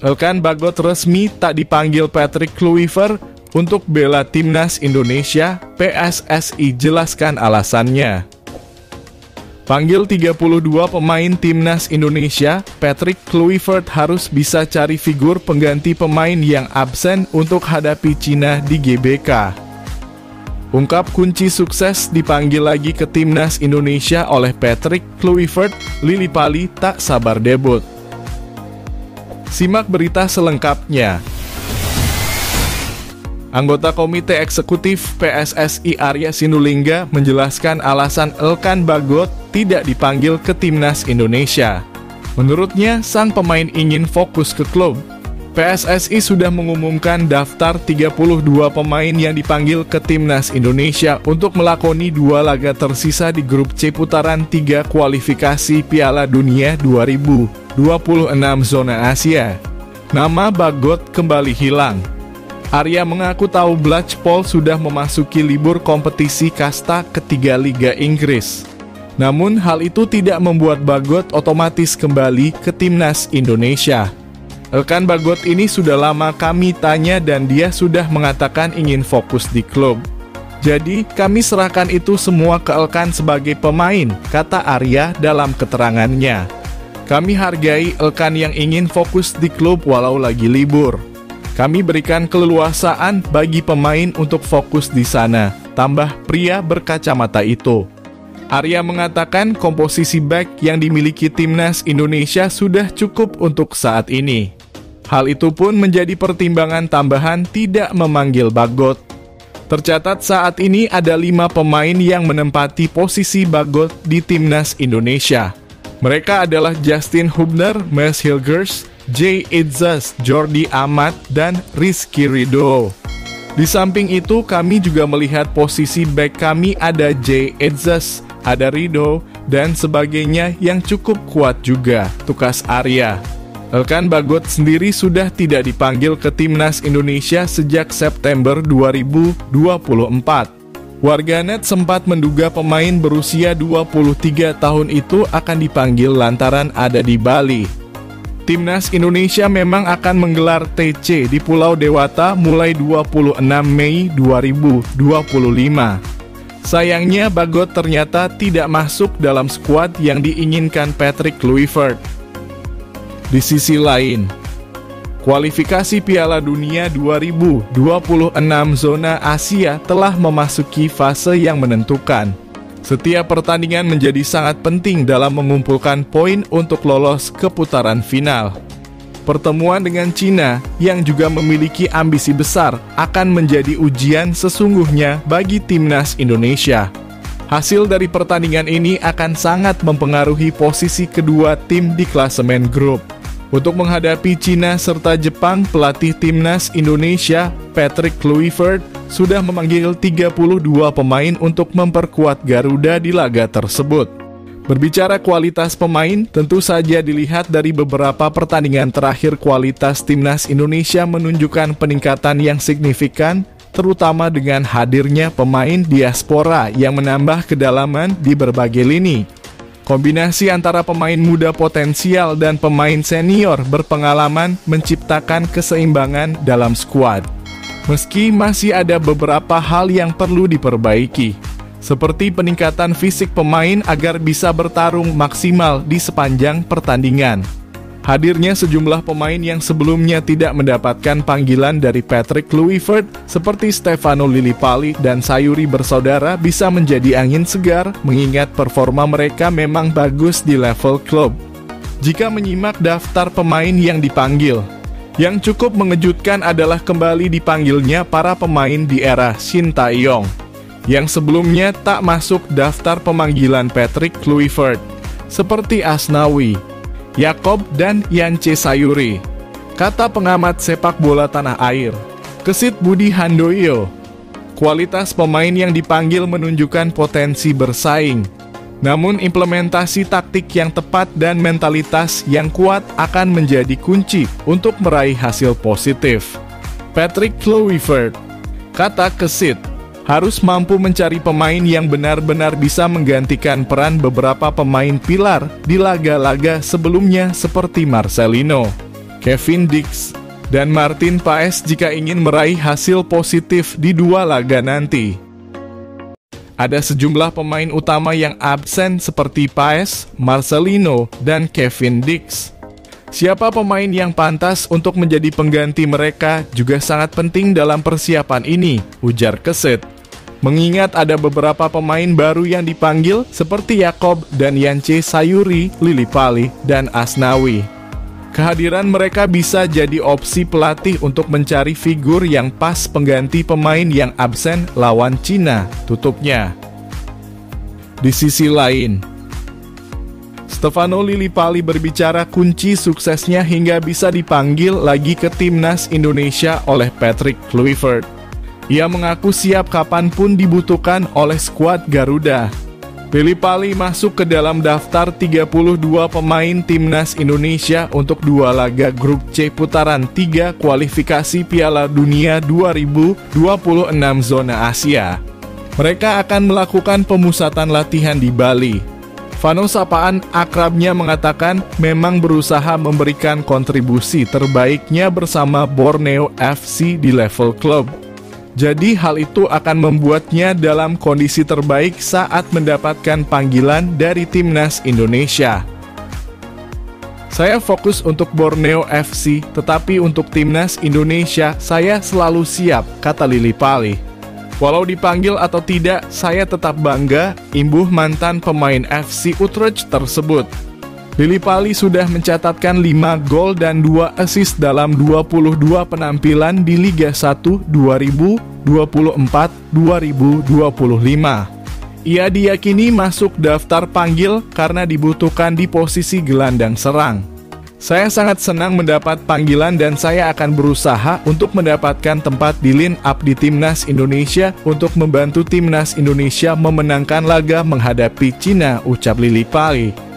Elkan Bagot resmi tak dipanggil Patrick Kluivert untuk bela timnas Indonesia, PSSI jelaskan alasannya. Panggil 32 pemain timnas Indonesia, Patrick Kluivert harus bisa cari figur pengganti pemain yang absen untuk hadapi Cina di GBK. Ungkap kunci sukses dipanggil lagi ke timnas Indonesia oleh Patrick Kluivert, Lily Pali tak sabar debut. Simak berita selengkapnya. Anggota Komite Eksekutif PSSI Arya Sinulinga menjelaskan alasan Elkan Bagot tidak dipanggil ke timnas Indonesia. Menurutnya, sang pemain ingin fokus ke klub. PSSI sudah mengumumkan daftar 32 pemain yang dipanggil ke timnas Indonesia untuk melakoni 2 laga tersisa di grup C putaran 3 kualifikasi Piala Dunia 2026 zona Asia. Nama Bagot kembali hilang. Arya mengaku tahu Blackpool sudah memasuki libur kompetisi kasta ketiga Liga Inggris. Namun hal itu tidak membuat Bagot otomatis kembali ke timnas Indonesia. Elkan Bagot ini sudah lama kami tanya dan dia sudah mengatakan ingin fokus di klub. Jadi kami serahkan itu semua ke Elkan sebagai pemain, kata Arya dalam keterangannya. Kami hargai Elkan yang ingin fokus di klub walau lagi libur. Kami berikan keleluasaan bagi pemain untuk fokus di sana, tambah pria berkacamata itu. Arya mengatakan komposisi back yang dimiliki timnas Indonesia sudah cukup untuk saat ini. Hal itu pun menjadi pertimbangan tambahan tidak memanggil Bagot. Tercatat saat ini ada 5 pemain yang menempati posisi Bagot di timnas Indonesia. Mereka adalah Justin Hubner, Max Hilgers, Jay Idzas, Jordi Amat, dan Rizky Ridho. Di samping itu, kami juga melihat posisi back kami ada Jay Idzas, ada Ridho, dan sebagainya yang cukup kuat juga, tukas Arya. Elkan Bagot sendiri sudah tidak dipanggil ke timnas Indonesia sejak September 2024. Warganet sempat menduga pemain berusia 23 tahun itu akan dipanggil lantaran ada di Bali. Timnas Indonesia memang akan menggelar TC di Pulau Dewata mulai 26 Mei 2025. Sayangnya Bagot ternyata tidak masuk dalam skuad yang diinginkan Patrick Kluivert. Di sisi lain, kualifikasi Piala Dunia 2026 zona Asia telah memasuki fase yang menentukan. Setiap pertandingan menjadi sangat penting dalam mengumpulkan poin untuk lolos ke putaran final. Pertemuan dengan Cina yang juga memiliki ambisi besar akan menjadi ujian sesungguhnya bagi timnas Indonesia. Hasil dari pertandingan ini akan sangat mempengaruhi posisi kedua tim di klasemen grup. Untuk menghadapi Cina serta Jepang, pelatih timnas Indonesia, Patrick Kluivert, sudah memanggil 32 pemain untuk memperkuat Garuda di laga tersebut. Berbicara kualitas pemain, tentu saja dilihat dari beberapa pertandingan terakhir kualitas timnas Indonesia menunjukkan peningkatan yang signifikan, terutama dengan hadirnya pemain diaspora yang menambah kedalaman di berbagai lini. Kombinasi antara pemain muda potensial dan pemain senior berpengalaman menciptakan keseimbangan dalam skuad. Meski masih ada beberapa hal yang perlu diperbaiki, seperti peningkatan fisik pemain agar bisa bertarung maksimal di sepanjang pertandingan. Hadirnya sejumlah pemain yang sebelumnya tidak mendapatkan panggilan dari Patrick Kluivert seperti Stefano Lillipali dan Sayuri bersaudara bisa menjadi angin segar mengingat performa mereka memang bagus di level klub. Jika menyimak daftar pemain yang dipanggil, yang cukup mengejutkan adalah kembali dipanggilnya para pemain di era Shin Tae-yong, yang sebelumnya tak masuk daftar pemanggilan Patrick Kluivert, seperti Asnawi, Yakob, dan Yance Sayuri. Kata pengamat sepak bola tanah air, Kesit Budi Handoyo, kualitas pemain yang dipanggil menunjukkan potensi bersaing. Namun implementasi taktik yang tepat dan mentalitas yang kuat akan menjadi kunci untuk meraih hasil positif. Patrick Kluivert, kata Kesit, harus mampu mencari pemain yang benar-benar bisa menggantikan peran beberapa pemain pilar di laga-laga sebelumnya seperti Marcelino. Kevin Dix, dan Martin Paes jika ingin meraih hasil positif di 2 laga nanti. Ada sejumlah pemain utama yang absen seperti Paes, Marcelino, dan Kevin Dix. Siapa pemain yang pantas untuk menjadi pengganti mereka juga sangat penting dalam persiapan ini, ujar Kesit. Mengingat ada beberapa pemain baru yang dipanggil seperti Yakob dan Yance Sayuri, Lillipali, dan Asnawi. Kehadiran mereka bisa jadi opsi pelatih untuk mencari figur yang pas pengganti pemain yang absen lawan Cina, tutupnya. Di sisi lain, Stefano Lillipali berbicara kunci suksesnya hingga bisa dipanggil lagi ke timnas Indonesia oleh Patrick Kluivert. Ia mengaku siap kapanpun dibutuhkan oleh skuad Garuda. Lillipali masuk ke dalam daftar 32 pemain timnas Indonesia untuk 2 laga grup C putaran 3 kualifikasi Piala Dunia 2026 zona Asia. Mereka akan melakukan pemusatan latihan di Bali. Vano sapaan akrabnya mengatakan memang berusaha memberikan kontribusi terbaiknya bersama Borneo FC di level klub. Jadi hal itu akan membuatnya dalam kondisi terbaik saat mendapatkan panggilan dari timnas Indonesia. Saya fokus untuk Borneo FC, tetapi untuk timnas Indonesia saya selalu siap, kata Lillipali. Walau dipanggil atau tidak, saya tetap bangga, imbuh mantan pemain FC Utrecht tersebut. Lillipali sudah mencatatkan 5 gol dan 2 assist dalam 22 penampilan di Liga 1 2024-2025. Ia diyakini masuk daftar panggil karena dibutuhkan di posisi gelandang serang. Saya sangat senang mendapat panggilan dan saya akan berusaha untuk mendapatkan tempat di line up di Timnas Indonesia untuk membantu Timnas Indonesia memenangkan laga menghadapi Cina, ucap Lillipali.